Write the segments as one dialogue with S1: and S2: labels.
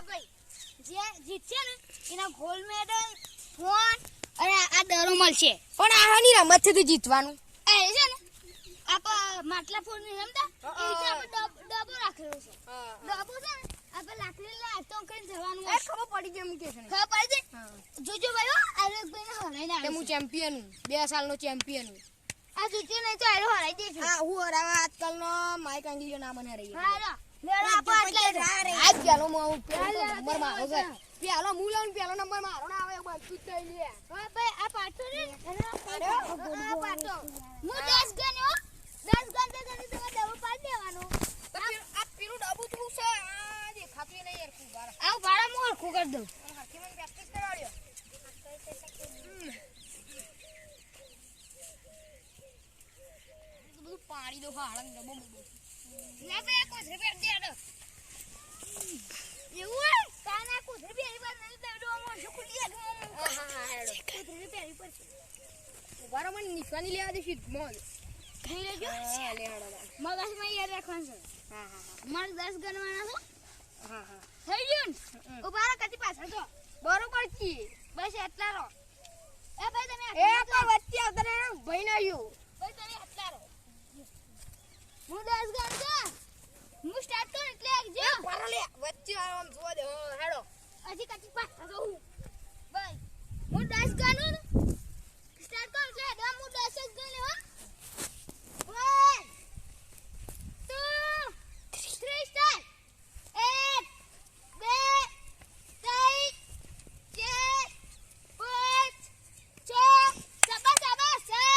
S1: ભાઈ જે જીતશે ને એના ગોલ્ડ મેડલ ફોન અને આ દરો મળશે.
S2: પણ આની રમત છે જીતવાનું.
S1: એ છે ને આપ માટલા ફોન ની રમતા એ રીતે આપણે ડબો રાખેલો છે. ડબો છે ને આપણે લાકડી લાવતો કરીને જવાનું.
S2: એ ખબર પડી ગઈ એમ કે છે ને.
S1: ખબર પડી ગઈ. જોજો ભાઈ આરોગ ભાઈ ને હરાઈને
S2: કે હું ચેમ્પિયન હું 2 સાલનો ચેમ્પિયન હું.
S1: આ જીત્યો નહીં તો આરો હરાઈ દેજો.
S2: હા હું હરાવા આજકાલનો માઈક અંગીજો ના મને રહી.
S1: હા લેડો આપ આટલે
S2: આજ પેલો હું નંબર મારો છે. પેલો હું લાવું પેલો નંબર મારો ના આવે એવું બધું જ થઈ લે.
S1: હા ભાઈ આ પાટો ને આ પાટો હું 10 ગણ્યો 10 ગણતે ગણતે તમે ડબો પાડી દેવાનો.
S2: આ પેલું ડબુ તું છે આ દેખાતું નહીં યાર ખૂબ બાર.
S1: આવ બાળા મોર ખો કરી દઉં.
S2: હાથી મને પ્રેક્ટિસ કરાવ્યો. બધું પાણી દો હાળંગ ડબો મૂકો.
S1: ના ભાઈ આ કોથરે પેર દે આડો. એવું હે કાના કોથરે પેરી પર નહીં દેડો મોર શું ખુલી આડો.
S2: હા હેડો.
S1: કોથરે પેરી પર
S2: ઉભારો મને નિશાની લેવા દે સીધમાં.
S1: ખાઈ લેજો.
S2: હા લે હેડો.
S1: મગજમાં યાદ રાખવાનું છે.
S2: હા હા
S1: મારે 10 ગણવાના છે.
S2: હા હા.
S1: થઈ ગયું ને ઉભા રહો કતી પાછળ તો
S2: બરોબર કી.
S1: બસ એટલા રહો. એ ભાઈ તમે
S2: એ પણ વચ્ચે આવતા રહે ભાઈ ના આવ્યું.
S1: ભાઈ તમે એટલા રહો. હું 10 ગણતો હું સ્ટાર્ટ કરું એટલે આવજો.
S2: પારો લે વચ્ચે આમ જોવા દે. હા હેડો.
S1: હજી કતી પાછળ તો હું ભાઈ હું 10 ગણું ને સ્ટાર્ટ કરું એટલે દમ હું 10 જ ગણ્યો. 1 2 3 સ્ટાર્ટ. 1 2 3 4 5 6 7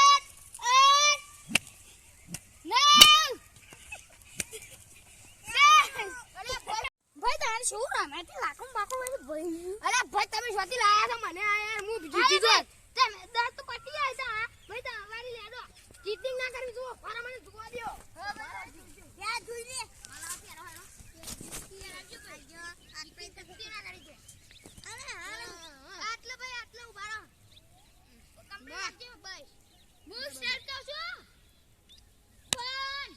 S1: 9 ભાઈ તારે શું રમે તે લાખો બાકો ભાઈ.
S2: અરે ભાઈ તમે શોધી લાયા છો મને આ યાર હું જીતી ગયો.
S1: તમે 10 તો પટી જાય છે. હા ભાઈ તમારી લેડો
S2: ચીટિંગ ના કરવી જુઓ. પારા મને જોવા દ્યો.
S1: યાર જોઈ લે હાલો પેરો હાલો યાર આવજો ભાઈ આ પૈ તકતી ના કરી છે. અરે હાલો આટલે ભાઈ આટલે ઉભા રહો. કમ્પ્લીટ આવજો ભાઈ. હું સ્ટાર્ટ કરું છું. 1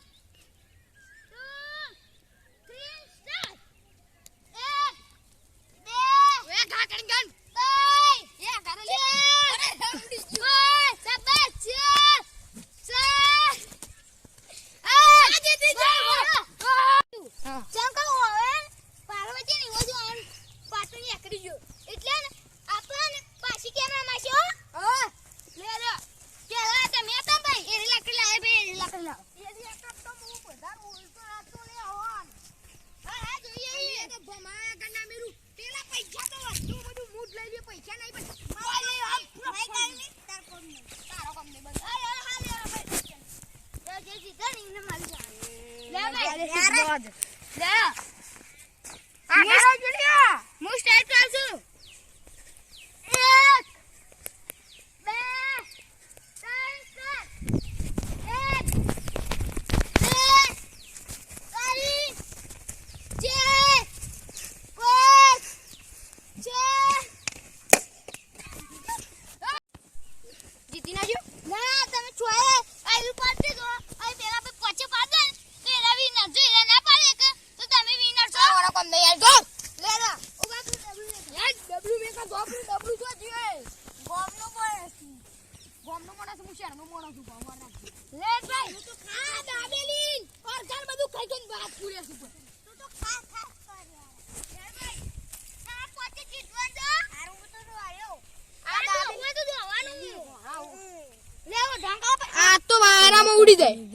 S1: 2 3 સ્ટાર્ટ. 1 2
S2: એ ઘા કરી ગન.
S1: 3 એ ઘરે લે. અરે ઉડી ગયો. 7 આ જીતી ગયો.
S2: હા.
S1: ચંકા હવે પાર્વતી ની ઓજો આમ પાટું એકરી ગયો એટલે ને આપણે પાછી કેમેરા માં છો.
S2: હા.
S1: લે લે કેલા તમે હતા ભાઈ એરી લાકડી લાવે ભાઈ એરી લાકડી લાવ.
S2: એલી એક તો હું બધા બોલતો રાતો લે આવન.
S1: હા હા જોઈએ
S2: એ તો ભમાયા ગના મેરું. પેલા પૈસા તો વસ્તુ બધું મૂડ લઈ લે પૈસા નહીં પણ.
S1: ભાઈ કાઈ તાર કોમ નહીં
S2: તારો કામ નહીં બસ.
S1: હા યાર ભાઈ તો જે જીતા ને એને મારી જાય. લે ભાઈ
S2: યાર.
S1: લે
S2: આ ગારો જુલિયા.
S1: હું સ્ટાર્ટ કરું છું. 1 2 3 સ્ટાર્ટ. 1 2 3 4 5 6
S2: જીતી ના જો.
S1: ના તમે છોય આયુ પાડતી દો આ પેલા પે પછે પાડે તો એના વિનર જો એના ના પાડે કે તો તમે વિનર છો.
S2: તારો કામ નહીં યાર જો.
S1: લે લે ઉભા તું ડબલ્યુ
S2: યાર ડબલ્યુ મે કા ડબલ્યુ જો જીએ.
S1: ગોમનો બોય
S2: ગોમનો મોણસ હું શહેરનો મોણસ છું ભગવાન ના.
S1: લે ભાઈ તું તો
S2: આ દાબેલી ઓરખાન બધું ખાઈ ખાઈને વાત પૂરે છે.
S1: તું તો ખા ખા કર યાર. લે ભાઈ આ પછે જીતવા દો. હારું તો નો આયો. આ દાબેલી તો જોવાનું.
S2: હા.
S1: લે ઓ ઢાંકા
S2: આ તો મારામાં ઉડી જાય.